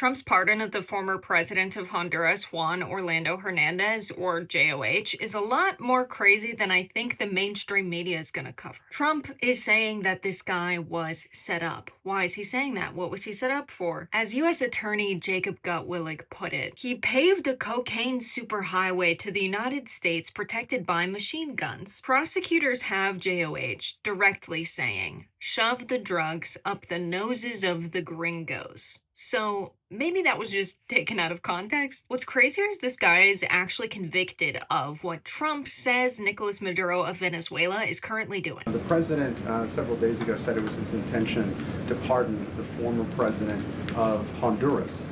Trump's pardon of the former president of Honduras, Juan Orlando Hernandez, or JOH, is a lot more crazy than I think the mainstream media is going to cover. Trump is saying that this guy was set up. Why is he saying that? What was he set up for? As U.S. Attorney Jacob Gutwillig put it, he paved a cocaine superhighway to the United States protected by machine guns. Prosecutors have JOH directly saying, "Shove the drugs up the noses of the gringos." So maybe that was just taken out of context. What's crazier is this guy is actually convicted of what Trump says Nicolas Maduro of Venezuela is currently doing. The president several days ago said it was his intention to pardon the former president of Honduras,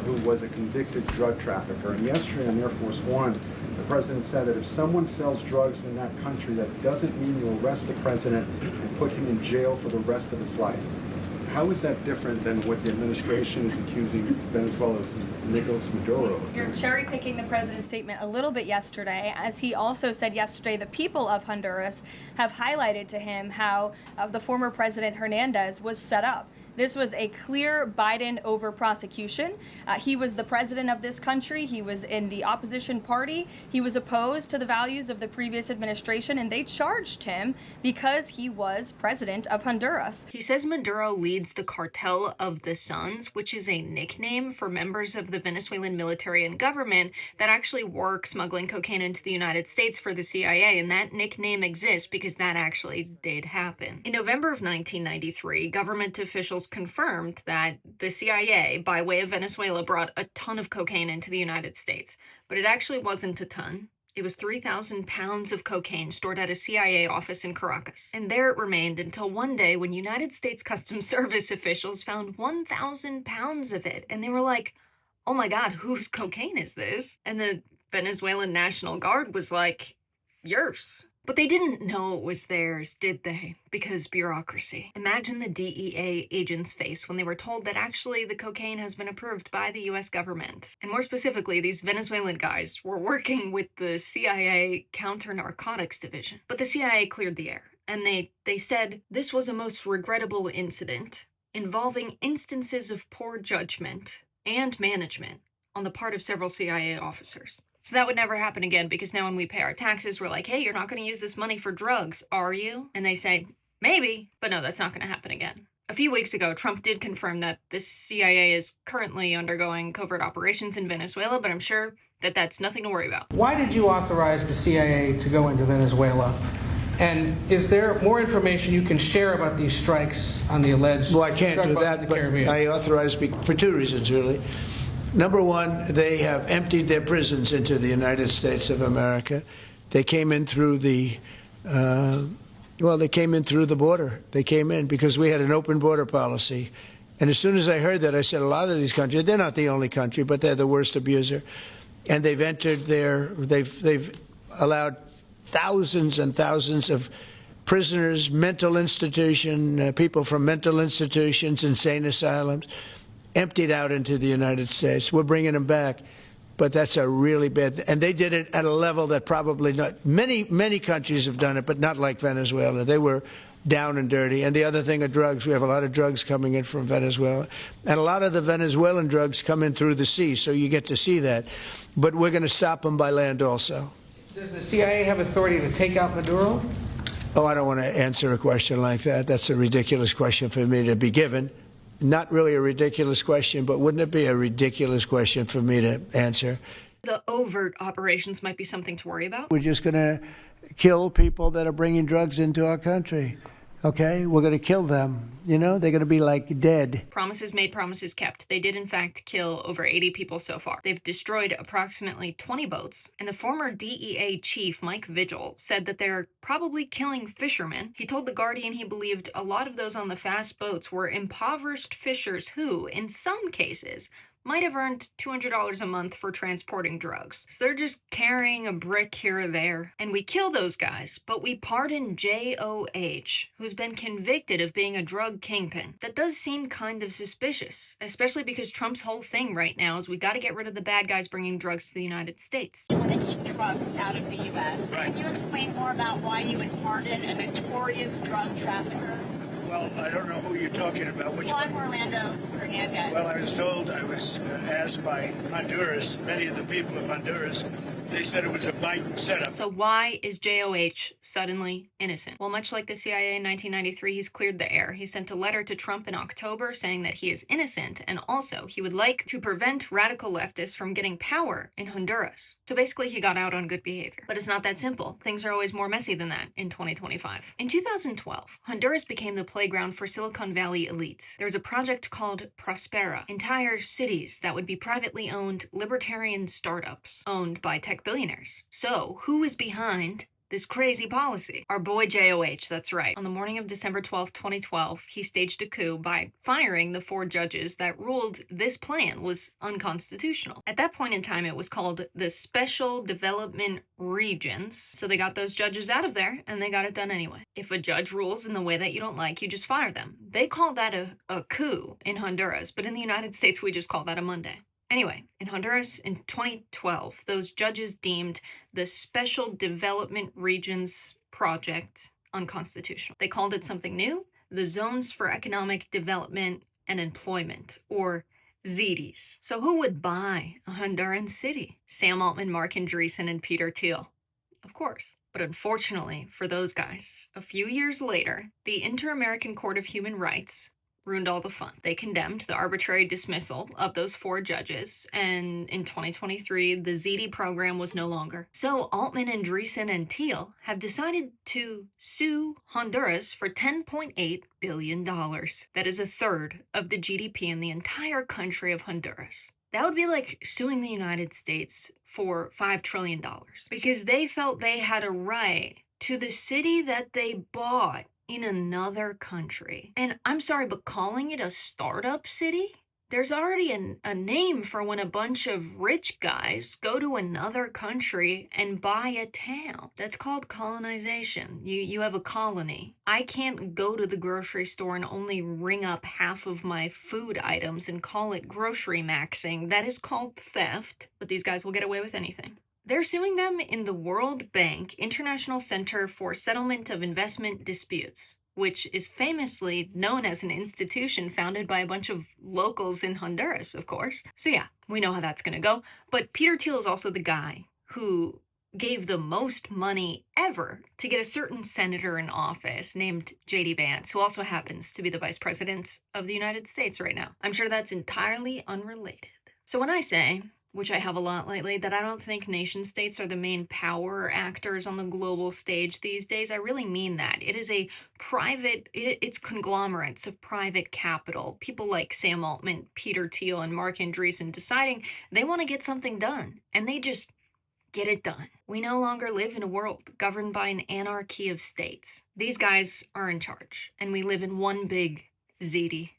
who was a convicted drug trafficker. And yesterday on Air Force One, the president said that if someone sells drugs in that country, that doesn't mean you arrest the president and put him in jail for the rest of his life. How is that different than what the administration is accusing Venezuela's Nicolas Maduro of? You're cherry-picking the president's statement a little bit yesterday, as he also said yesterday the people of Honduras have highlighted to him how the former president Hernandez was set up. This was a clear Biden over prosecution. He was the president of this country. He was in the opposition party. He was opposed to the values of the previous administration, and they charged him because he was president of Honduras. He says Maduro leads the Cartel of the Suns, which is a nickname for members of the Venezuelan military and government that actually work smuggling cocaine into the United States for the CIA, and that nickname exists because that actually did happen. In November of 1993, government officials confirmed that the CIA, by way of Venezuela, brought a ton of cocaine into the United States. But it actually wasn't a ton. It was 3,000 pounds of cocaine stored at a CIA office in Caracas. And there it remained until one day when United States Customs Service officials found 1,000 pounds of it. And they were like, "Oh my God, whose cocaine is this?" And the Venezuelan National Guard was like, "Yours." But they didn't know it was theirs, did they? Because bureaucracy. Imagine the DEA agent's face when they were told that actually the cocaine has been approved by the US government. And more specifically, these Venezuelan guys were working with the CIA Counter-Narcotics Division. But the CIA cleared the air, and they said this was a most regrettable incident involving instances of poor judgment and management on the part of several CIA officers. So that would never happen again, because now when we pay our taxes, we're like, "Hey, you're not going to use this money for drugs, are you?" And they say, "Maybe," but no, that's not going to happen again. A few weeks ago, Trump did confirm that the CIA is currently undergoing covert operations in Venezuela, but I'm sure that that's nothing to worry about. Why did you authorize the CIA to go into Venezuela? And is there more information you can share about these strikes on the alleged Well, I can't drug do busts that, in the but Caribbean? I authorized for two reasons, really. Number one, they have emptied their prisons into the United States of America. They came in through the, they came in through the border. They came in because we had an open border policy. And as soon as I heard that, I said, a lot of these countries, they're not the only country, but they're the worst abuser. And they've entered they've allowed thousands and thousands of prisoners, mental institution, people from mental institutions, insane asylums, emptied out into the United States. We're bringing them back, but that's a really bad, and they did it at a level that probably not, many countries have done it, but not like Venezuela. They were down and dirty. And the other thing are drugs. We have a lot of drugs coming in from Venezuela, and a lot of the Venezuelan drugs come in through the sea, so you get to see that. But we're going to stop them by land also. Does the CIA have authority to take out Maduro? Oh, I don't want to answer a question like that. That's a ridiculous question for me to be given. Not really a ridiculous question, but wouldn't it be a ridiculous question for me to answer? The overt operations might be something to worry about. We're just going to kill people that are bringing drugs into our country. Okay? We're going to kill them. You know, they're going to be like dead. Promises made, promises kept. They did, in fact, kill over 80 people so far. They've destroyed approximately 20 boats. And the former DEA chief, Mike Vigil, said that they're probably killing fishermen. He told The Guardian he believed a lot of those on the fast boats were impoverished fishers who, in some cases, might have earned $200 a month for transporting drugs. So they're just carrying a brick here or there. And we kill those guys, but we pardon JOH, who's been convicted of being a drug kingpin. That does seem kind of suspicious, especially because Trump's whole thing right now is we gotta get rid of the bad guys bringing drugs to the United States. You want to keep drugs out of the U.S. Right. Can you explain more about why you would pardon a notorious drug trafficker? Well, I don't know who you're talking about. Which Juan one? Orlando Hernandez. Well, I was told, I was asked by Honduras, many of the people of Honduras, they said it was a Biden setup. So why is JOH suddenly innocent? Well, much like the CIA in 1993, he's cleared the air. He sent a letter to Trump in October saying that he is innocent, and also he would like to prevent radical leftists from getting power in Honduras. So basically he got out on good behavior. But it's not that simple. Things are always more messy than that in 2025. In 2012, Honduras became the playground for Silicon Valley elites. There was a project called Prospera, entire cities that would be privately owned libertarian startups owned by tech billionaires. So, who is behind this crazy policy? Our boy JOH, that's right. On the morning of December 12th, 2012, he staged a coup by firing the 4 judges that ruled this plan was unconstitutional. At that point in time, it was called the Special Development Regions. So they got those judges out of there, and they got it done anyway. If a judge rules in the way that you don't like, you just fire them. They call that a coup in Honduras, but in the United States, we just call that a Monday. Anyway, in Honduras in 2012, those judges deemed the Special Development Regions project unconstitutional. They called it something new, the Zones for Economic Development and Employment, or ZEDEs. So who would buy a Honduran city? Sam Altman, Mark Andreessen, and Peter Thiel. Of course. But unfortunately for those guys, a few years later, the Inter-American Court of Human Rights ruined all the fun. They condemned the arbitrary dismissal of those 4 judges, and in 2023, the ZEDE program was no longer. So Altman, Andreessen, and Thiel have decided to sue Honduras for $10.8 billion. That is a third of the GDP in the entire country of Honduras. That would be like suing the United States for $5 trillion, because they felt they had a right to the city that they bought in another country. And I'm sorry, but calling it a startup city? There's already a name for when a bunch of rich guys go to another country and buy a town. That's called colonization. You have a colony. I can't go to the grocery store and only ring up half of my food items and call it grocery maxing. That is called theft, but these guys will get away with anything. They're suing them in the World Bank International Center for Settlement of Investment Disputes, which is famously known as an institution founded by a bunch of locals in Honduras, of course. So yeah, we know how that's gonna go. But Peter Thiel is also the guy who gave the most money ever to get a certain senator in office named J.D. Vance, who also happens to be the vice president of the United States right now. I'm sure that's entirely unrelated. So when I say, which I have a lot lately, that I don't think nation states are the main power actors on the global stage these days, I really mean that. It is a private, it's conglomerates of private capital, people like Sam Altman, Peter Thiel, and Mark Andreessen deciding they want to get something done, and they just get it done. We no longer live in a world governed by an anarchy of states. These guys are in charge, and we live in one big ZEDE.